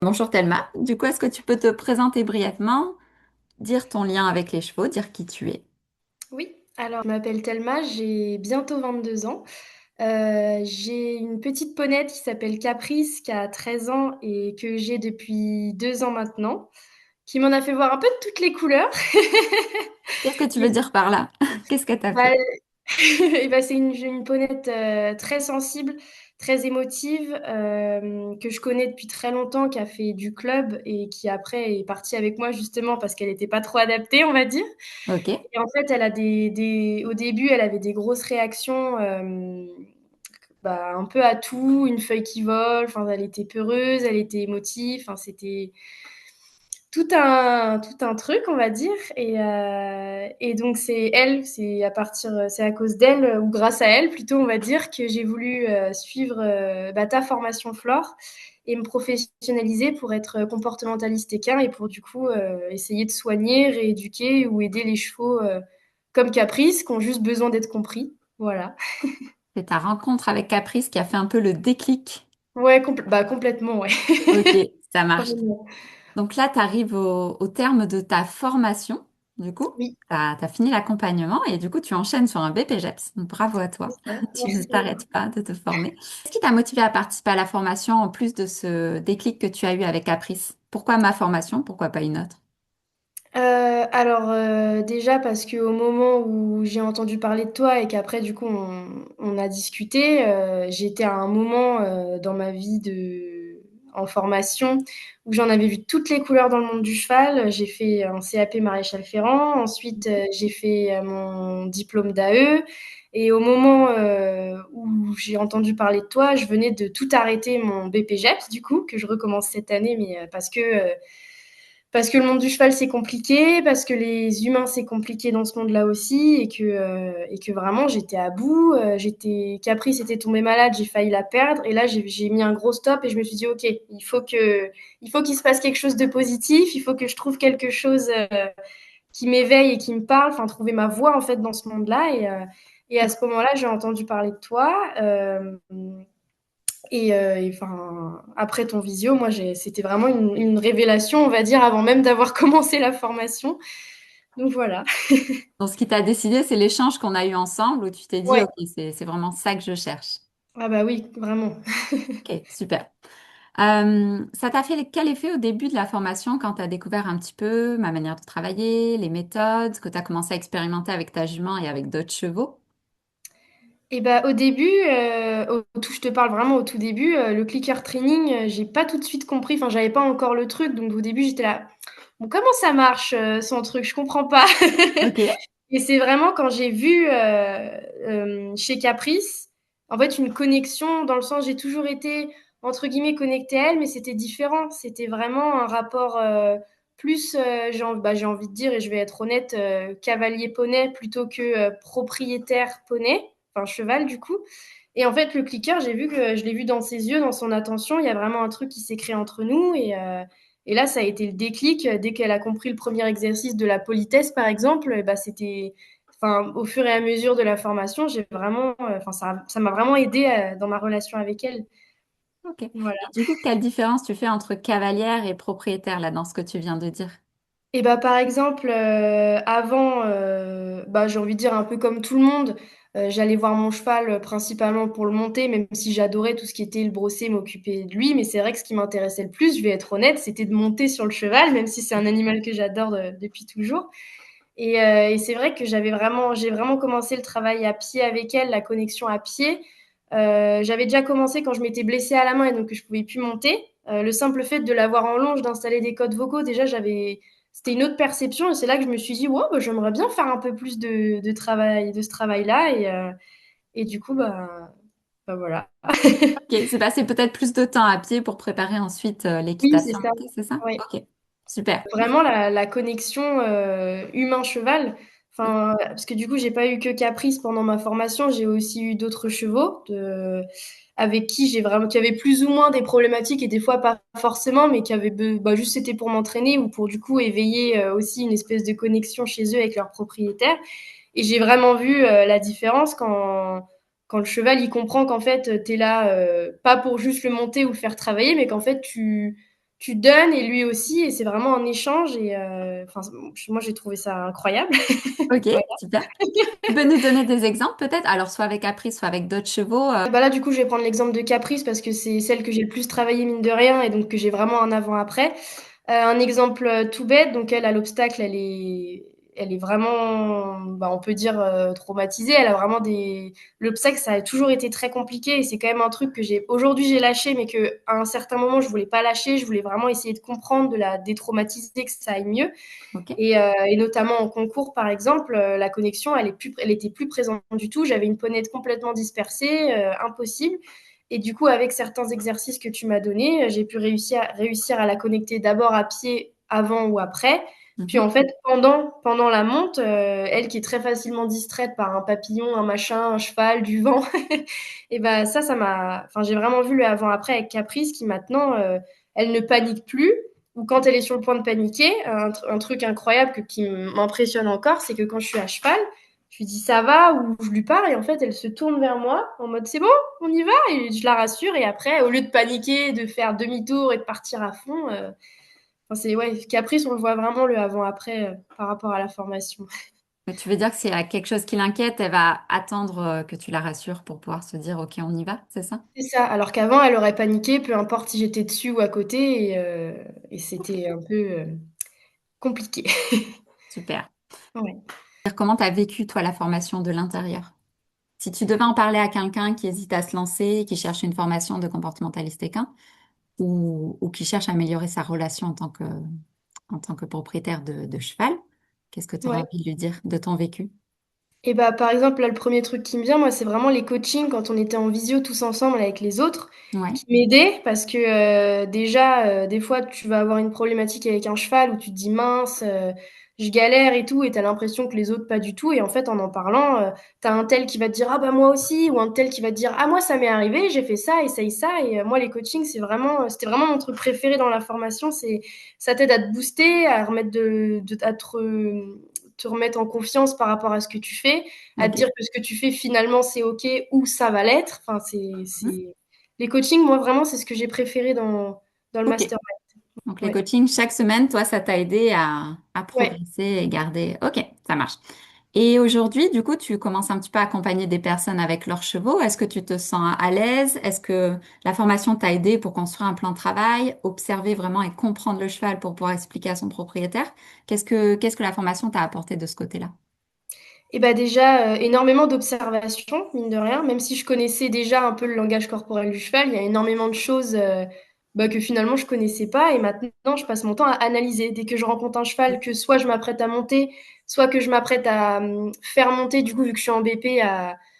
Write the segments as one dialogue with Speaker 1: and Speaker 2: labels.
Speaker 1: Bonjour Thelma, du coup, est-ce que tu peux te présenter brièvement, dire ton lien avec les chevaux, dire qui tu es?
Speaker 2: Oui, alors je m'appelle Thelma, j'ai bientôt 22 ans. J'ai une petite ponette qui s'appelle Caprice, qui a 13 ans et que j'ai depuis 2 ans maintenant, qui m'en a fait voir un peu de toutes les couleurs.
Speaker 1: Qu'est-ce que tu veux
Speaker 2: Et
Speaker 1: dire par là? Qu'est-ce que tu as
Speaker 2: bah,
Speaker 1: fait?
Speaker 2: et bah, c'est une ponette très sensible, très émotive, que je connais depuis très longtemps, qui a fait du club et qui après est partie avec moi justement parce qu'elle n'était pas trop adaptée, on va dire.
Speaker 1: Ok.
Speaker 2: Et en fait, elle a au début, elle avait des grosses réactions, bah, un peu à tout, une feuille qui vole, enfin, elle était peureuse, elle était émotive, enfin, c'était tout un truc, on va dire. Et donc, c'est à cause d'elle, ou grâce à elle, plutôt, on va dire, que j'ai voulu suivre bah, ta formation Flore et me professionnaliser pour être comportementaliste équin et pour du coup essayer de soigner, rééduquer ou aider les chevaux comme Caprice qui ont juste besoin d'être compris. Voilà.
Speaker 1: C'est ta rencontre avec Caprice qui a fait un peu le déclic.
Speaker 2: Ouais, bah, complètement, ouais.
Speaker 1: Ok, ça marche.
Speaker 2: Complètement.
Speaker 1: Donc là, tu arrives au terme de ta formation, du coup.
Speaker 2: Oui,
Speaker 1: Tu as fini l'accompagnement et du coup, tu enchaînes sur un BPGEPS. Donc bravo à
Speaker 2: c'est
Speaker 1: toi.
Speaker 2: ça.
Speaker 1: Tu ne
Speaker 2: Merci
Speaker 1: t'arrêtes
Speaker 2: beaucoup.
Speaker 1: pas de te former. Qu'est-ce qui t'a motivé à participer à la formation en plus de ce déclic que tu as eu avec Caprice? Pourquoi ma formation? Pourquoi pas une autre?
Speaker 2: Alors, déjà parce qu'au moment où j'ai entendu parler de toi et qu'après du coup on a discuté, j'étais à un moment, dans ma vie en formation où j'en avais vu toutes les couleurs dans le monde du cheval. J'ai fait un CAP maréchal ferrant, ensuite, j'ai fait, mon diplôme d'AE et au moment, où j'ai entendu parler de toi, je venais de tout arrêter mon BPJEPS du coup, que je recommence cette année mais, parce que le monde du cheval, c'est compliqué, parce que les humains, c'est compliqué dans ce monde-là aussi, et que vraiment, j'étais à bout. Caprice était tombée malade, j'ai failli la perdre. Et là, j'ai mis un gros stop et je me suis dit, OK, il faut qu'il se passe quelque chose de positif, il faut que je trouve quelque chose qui m'éveille et qui me parle, enfin, trouver ma voie, en fait, dans ce monde-là. Et à ce moment-là, j'ai entendu parler de toi. Enfin, après ton visio, moi, c'était vraiment une révélation, on va dire, avant même d'avoir commencé la formation. Donc voilà.
Speaker 1: Donc, ce qui t'a décidé, c'est l'échange qu'on a eu ensemble où tu t'es dit,
Speaker 2: Ouais.
Speaker 1: OK, c'est vraiment ça que je cherche.
Speaker 2: Ah bah oui, vraiment.
Speaker 1: OK, super. Ça t'a fait quel effet au début de la formation quand tu as découvert un petit peu ma manière de travailler, les méthodes, que tu as commencé à expérimenter avec ta jument et avec d'autres chevaux?
Speaker 2: Et bah au début, je te parle vraiment au tout début, le clicker training, j'ai pas tout de suite compris. Enfin, j'avais pas encore le truc, donc au début j'étais là, bon, comment ça marche son truc? Je comprends pas.
Speaker 1: Ok.
Speaker 2: Et c'est vraiment quand j'ai vu chez Caprice, en fait, une connexion dans le sens, j'ai toujours été entre guillemets connectée à elle, mais c'était différent. C'était vraiment un rapport plus, j'ai envie de dire, et je vais être honnête, cavalier poney plutôt que propriétaire poney, enfin cheval du coup. Et en fait, le clicker, j'ai vu que je l'ai vu dans ses yeux, dans son attention, il y a vraiment un truc qui s'est créé entre nous et là, ça a été le déclic. Dès qu'elle a compris le premier exercice de la politesse, par exemple, bah, enfin, au fur et à mesure de la formation, enfin, ça m'a vraiment aidé dans ma relation avec elle.
Speaker 1: Ok. Et
Speaker 2: Voilà.
Speaker 1: du coup, quelle différence tu fais entre cavalière et propriétaire là dans ce que tu viens de dire?
Speaker 2: Et bah, par exemple, avant, bah, j'ai envie de dire un peu comme tout le monde, j'allais voir mon cheval principalement pour le monter, même si j'adorais tout ce qui était le brosser, m'occuper de lui. Mais c'est vrai que ce qui m'intéressait le plus, je vais être honnête, c'était de monter sur le cheval, même si c'est un animal que j'adore depuis toujours. Et c'est vrai que j'ai vraiment commencé le travail à pied avec elle, la connexion à pied. J'avais déjà commencé quand je m'étais blessée à la main et donc que je pouvais plus monter. Le simple fait de l'avoir en longe, d'installer des codes vocaux, déjà c'était une autre perception et c'est là que je me suis dit, wow, bah, j'aimerais bien faire un peu plus de travail, de ce travail-là et du coup, bah voilà.
Speaker 1: Ok, c'est passé peut-être plus de temps à pied pour préparer ensuite
Speaker 2: Oui, c'est
Speaker 1: l'équitation,
Speaker 2: ça.
Speaker 1: c'est ça?
Speaker 2: Ouais.
Speaker 1: Ok, super.
Speaker 2: Vraiment la connexion humain-cheval. Enfin, parce que du coup, j'ai pas eu que Caprice pendant ma formation, j'ai aussi eu d'autres chevaux avec qui qui avaient plus ou moins des problématiques et des fois pas forcément, mais qui avaient bah, juste c'était pour m'entraîner ou pour du coup éveiller aussi une espèce de connexion chez eux avec leur propriétaire. Et j'ai vraiment vu la différence quand le cheval il comprend qu'en fait tu es là pas pour juste le monter ou le faire travailler, mais qu'en fait tu donnes et lui aussi, et c'est vraiment un échange. Et enfin, moi, j'ai trouvé ça incroyable.
Speaker 1: Ok,
Speaker 2: Voilà.
Speaker 1: super. Tu peux nous donner des exemples peut-être? Alors, soit avec Caprice, soit avec d'autres chevaux.
Speaker 2: Et bah là, du coup, je vais prendre l'exemple de Caprice parce que c'est celle que j'ai le plus travaillé, mine de rien, et donc que j'ai vraiment un avant-après. Un exemple tout bête, donc elle, à l'obstacle, elle est vraiment, bah, on peut dire, traumatisée. Elle a vraiment des... L'obstacle, ça a toujours été très compliqué et c'est quand même un truc que aujourd'hui, j'ai lâché, mais que à un certain moment, je voulais pas lâcher. Je voulais vraiment essayer de comprendre, de la détraumatiser, que ça aille mieux.
Speaker 1: Ok.
Speaker 2: Et notamment en concours, par exemple, la connexion, elle était plus présente du tout. J'avais une ponette complètement dispersée, impossible. Et du coup, avec certains exercices que tu m'as donnés, j'ai pu réussir à la connecter d'abord à pied avant ou après. Puis
Speaker 1: Mhm.
Speaker 2: en fait, pendant la monte, elle qui est très facilement distraite par un papillon, un machin, un cheval, du vent, et ben ça m'a. Enfin, j'ai vraiment vu le avant-après avec Caprice qui maintenant, elle ne panique plus, ou quand elle est sur le point de paniquer. Un truc incroyable qui m'impressionne encore, c'est que quand je suis à cheval, je lui dis ça va, ou je lui parle, et en fait, elle se tourne vers moi en mode c'est bon, on y va, et je la rassure. Et après, au lieu de paniquer, de faire demi-tour et de partir à fond, enfin, c'est ouais, Caprice, on le voit vraiment le avant-après par rapport à la formation.
Speaker 1: Tu veux dire que s'il y a quelque chose qui l'inquiète, elle va attendre que tu la rassures pour pouvoir se dire, OK, on y va, c'est ça?
Speaker 2: C'est ça, alors qu'avant, elle aurait paniqué, peu importe si j'étais dessus ou à côté, et
Speaker 1: Ok,
Speaker 2: c'était un peu compliqué.
Speaker 1: super.
Speaker 2: Ouais.
Speaker 1: Comment tu as vécu, toi, la formation de l'intérieur? Si tu devais en parler à quelqu'un qui hésite à se lancer, qui cherche une formation de comportementaliste équin, ou qui cherche à améliorer sa relation en tant que propriétaire de cheval, qu'est-ce que tu aurais
Speaker 2: Ouais.
Speaker 1: envie de lui dire de ton vécu?
Speaker 2: Et bah, par exemple, là, le premier truc qui me vient, moi, c'est vraiment les coachings quand on était en visio tous ensemble avec les autres,
Speaker 1: Ouais,
Speaker 2: qui m'aidaient parce que déjà, des fois, tu vas avoir une problématique avec un cheval où tu te dis mince, je galère et tout, et t'as l'impression que les autres pas du tout. Et en fait, en parlant, t'as un tel qui va te dire ah bah moi aussi, ou un tel qui va te dire ah moi ça m'est arrivé, j'ai fait ça et ça et ça. Et moi, les coachings, c'était vraiment mon truc préféré dans la formation. Ça t'aide à te booster, à remettre à te remettre en confiance par rapport à ce que tu fais, à te dire
Speaker 1: ok.
Speaker 2: que ce que tu fais finalement c'est ok ou ça va l'être. Enfin,
Speaker 1: Mhm.
Speaker 2: les coachings, moi vraiment, c'est ce que j'ai préféré dans le
Speaker 1: Ok.
Speaker 2: master.
Speaker 1: Donc les
Speaker 2: Ouais.
Speaker 1: coachings, chaque semaine, toi, ça t'a aidé à
Speaker 2: Ouais.
Speaker 1: progresser et garder. Ok, ça marche. Et aujourd'hui, du coup, tu commences un petit peu à accompagner des personnes avec leurs chevaux. Est-ce que tu te sens à l'aise? Est-ce que la formation t'a aidé pour construire un plan de travail, observer vraiment et comprendre le cheval pour pouvoir expliquer à son propriétaire? Qu'est-ce que la formation t'a apporté de ce côté-là?
Speaker 2: Et bah déjà, énormément d'observations, mine de rien. Même si je connaissais déjà un peu le langage corporel du cheval, il y a énormément de choses bah, que finalement je connaissais pas. Et maintenant, je passe mon temps à analyser. Dès que je rencontre un cheval, que soit je m'apprête à monter, soit que je m'apprête à faire monter, du coup, vu que je suis en BP,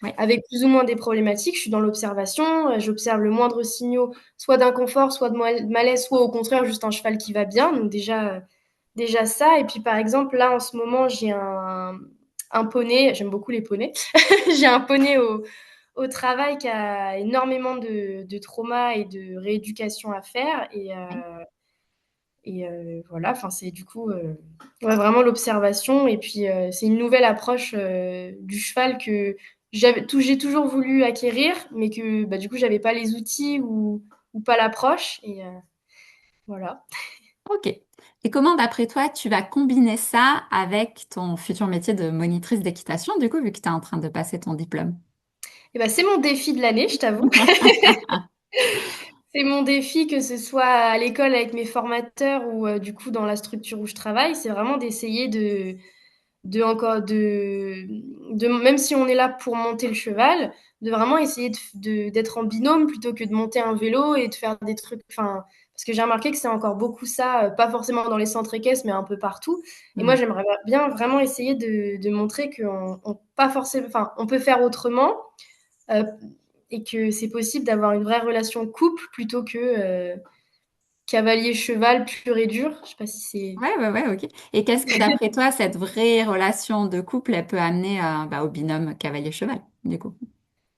Speaker 1: Ouais.
Speaker 2: avec plus ou moins des problématiques, je suis dans l'observation. J'observe le moindre signaux, soit d'inconfort, soit de malaise, soit au contraire, juste un cheval qui va bien. Donc déjà ça. Et puis par exemple, là, en ce moment, j'ai un poney, j'aime beaucoup les poneys. J'ai un poney au travail qui a énormément de trauma et de rééducation à faire.
Speaker 1: Ouais.
Speaker 2: Voilà, enfin, c'est du coup ouais, vraiment l'observation. Et puis, c'est une nouvelle approche du cheval que j'ai toujours voulu acquérir, mais que bah, du coup, j'avais pas les outils ou pas l'approche. Et voilà.
Speaker 1: Ok. Et comment, d'après toi, tu vas combiner ça avec ton futur métier de monitrice d'équitation, du coup, vu que tu es en train de passer ton diplôme?
Speaker 2: Et bah, c'est mon défi de l'année, je t'avoue. C'est mon défi, que ce soit à l'école avec mes formateurs ou du coup dans la structure où je travaille, c'est vraiment d'essayer de encore même si on est là pour monter le cheval, de vraiment essayer d'être en binôme plutôt que de monter un vélo et de faire des trucs. Enfin, parce que j'ai remarqué que c'est encore beaucoup ça, pas forcément dans les centres équestres, mais un peu partout. Et moi,
Speaker 1: Hmm.
Speaker 2: j'aimerais bien vraiment essayer de montrer pas forcément, enfin, on peut faire autrement. euh, et que c'est possible d'avoir une vraie relation couple plutôt que cavalier-cheval pur et dur. Je sais pas si c'est...
Speaker 1: Ouais, ouais, ouais, ok. Et qu'est-ce que, d'après toi, cette vraie relation de couple, elle peut amener bah, au binôme cavalier-cheval, du coup?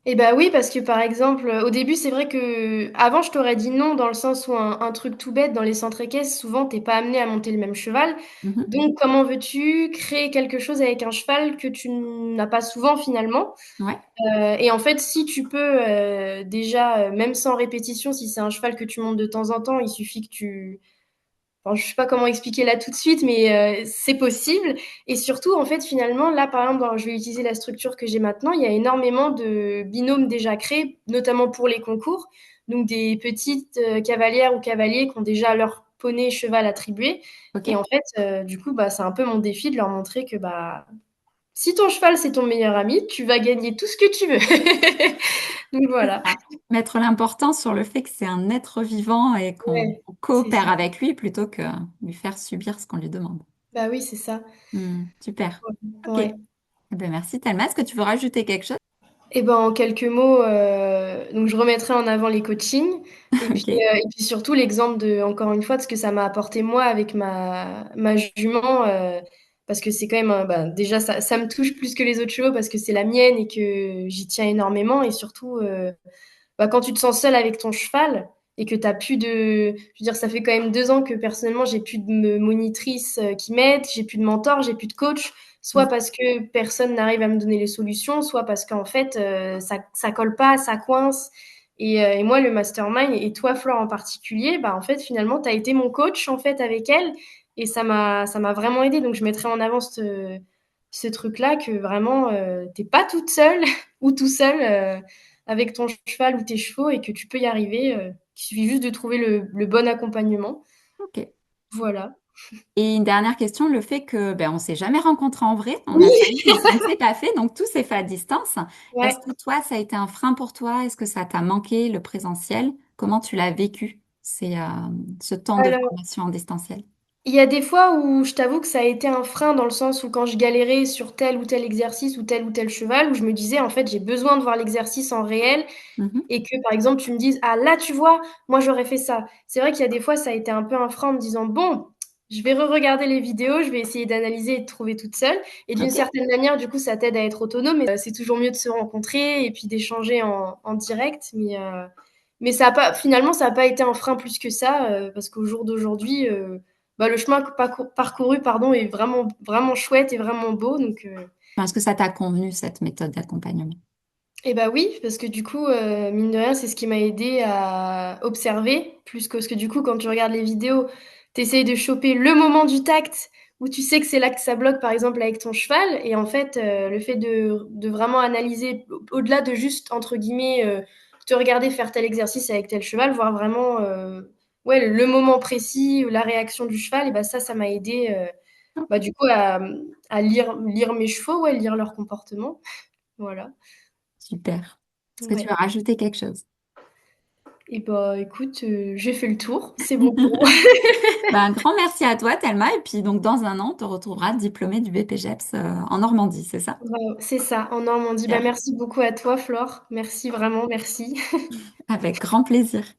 Speaker 2: Eh ben oui, parce que par exemple, au début, c'est vrai que avant, je t'aurais dit non, dans le sens où un truc tout bête, dans les centres équestres, souvent, t'es pas amené à monter le même cheval.
Speaker 1: Mhm.
Speaker 2: Donc, comment veux-tu créer quelque chose avec un cheval que tu n'as pas souvent finalement?
Speaker 1: Ouais,
Speaker 2: Et en fait, si tu peux déjà, même sans répétition, si c'est un cheval que tu montes de temps en temps, il suffit que enfin, je sais pas comment expliquer là tout de suite, mais c'est possible. Et surtout, en fait, finalement, là, par exemple, je vais utiliser la structure que j'ai maintenant. Il y a énormément de binômes déjà créés, notamment pour les concours. Donc, des petites cavalières ou cavaliers qui ont déjà leur poney cheval attribué. Et
Speaker 1: Ok?
Speaker 2: en fait, du coup, bah, c'est un peu mon défi de leur montrer que bah, si ton cheval, c'est ton meilleur ami, tu vas gagner tout ce que tu veux. Donc,
Speaker 1: C'est
Speaker 2: voilà.
Speaker 1: ça. Mettre l'importance sur le fait que c'est un être vivant et qu'on
Speaker 2: Ouais, c'est
Speaker 1: coopère
Speaker 2: ça.
Speaker 1: avec lui plutôt que lui faire subir ce qu'on lui demande.
Speaker 2: Bah oui, c'est ça.
Speaker 1: Super. Ok.
Speaker 2: Ouais.
Speaker 1: Eh ben, merci Thelma. Est-ce que tu veux rajouter quelque chose?
Speaker 2: Et ben, en quelques mots, donc je remettrai en avant les coachings
Speaker 1: Ok.
Speaker 2: et puis surtout l'exemple de encore une fois, de ce que ça m'a apporté moi avec ma jument, parce que c'est quand même, bah, déjà ça me touche plus que les autres chevaux parce que c'est la mienne et que j'y tiens énormément et surtout, bah, quand tu te sens seule avec ton cheval et que tu as plus de. Je veux dire, ça fait quand même 2 ans que personnellement, j'ai plus de monitrice qui m'aide, j'ai plus de mentor, j'ai plus de coach, soit parce que personne n'arrive à me donner les solutions, soit parce qu'en fait, ça colle pas, ça coince. Et moi, le mastermind, et toi, Flore en particulier, bah, en fait, finalement, tu as été mon coach en fait avec elle et ça m'a vraiment aidé. Donc, je mettrai en avant ce truc-là que vraiment, t'es pas toute seule ou tout seul. Avec ton cheval ou tes chevaux et que tu peux y arriver. Il suffit juste de trouver le bon accompagnement.
Speaker 1: Ok.
Speaker 2: Voilà.
Speaker 1: Et une dernière question, le fait que ben, on s'est jamais rencontrés en vrai, on a
Speaker 2: Oui,
Speaker 1: failli, mais ça ne s'est pas fait, donc tout s'est fait à distance. Est-ce
Speaker 2: ouais.
Speaker 1: que toi, ça a été un frein pour toi? Est-ce que ça t'a manqué le présentiel? Comment tu l'as vécu, ce temps de
Speaker 2: Alors,
Speaker 1: formation en distanciel?
Speaker 2: il y a des fois où je t'avoue que ça a été un frein dans le sens où quand je galérais sur tel ou tel exercice ou tel cheval, où je me disais en fait j'ai besoin de voir l'exercice en réel
Speaker 1: Mhm.
Speaker 2: et que par exemple tu me dises ah là tu vois moi j'aurais fait ça. C'est vrai qu'il y a des fois ça a été un peu un frein en me disant bon je vais re-regarder les vidéos, je vais essayer d'analyser et de trouver toute seule et d'une
Speaker 1: Ok.
Speaker 2: certaine manière du coup ça t'aide à être autonome mais c'est toujours mieux de se rencontrer et puis d'échanger en direct mais ça a pas finalement ça n'a pas été un frein plus que ça parce qu'au jour d'aujourd'hui bah, le chemin parcouru pardon est vraiment vraiment chouette et vraiment beau donc
Speaker 1: Est-ce que ça t'a convenu, cette méthode d'accompagnement?
Speaker 2: eh bah oui, parce que du coup, mine de rien, c'est ce qui m'a aidé à observer, plus que parce que du coup, quand tu regardes les vidéos, tu essayes de choper le moment du tact où tu sais que c'est là que ça bloque, par exemple, avec ton cheval. Et en fait, le fait de vraiment analyser, au-delà de juste, entre guillemets, te regarder faire tel exercice avec tel cheval, voir vraiment ouais, le moment précis, la réaction du cheval, et bah ça m'a aidé bah,
Speaker 1: Ok.
Speaker 2: du coup à lire mes chevaux, ouais, lire leur comportement. Voilà.
Speaker 1: Super. Est-ce que tu veux
Speaker 2: Ouais.
Speaker 1: rajouter quelque chose?
Speaker 2: Et bah écoute, j'ai fait le tour, c'est bon pour moi.
Speaker 1: Ben, un grand merci à toi, Thelma. Et puis, donc, dans un an, on te retrouvera diplômée du BPGEPS en Normandie, c'est ça?
Speaker 2: C'est ça, en Normandie. Bah
Speaker 1: Super.
Speaker 2: merci beaucoup à toi, Flore. Merci vraiment, merci.
Speaker 1: Avec grand plaisir.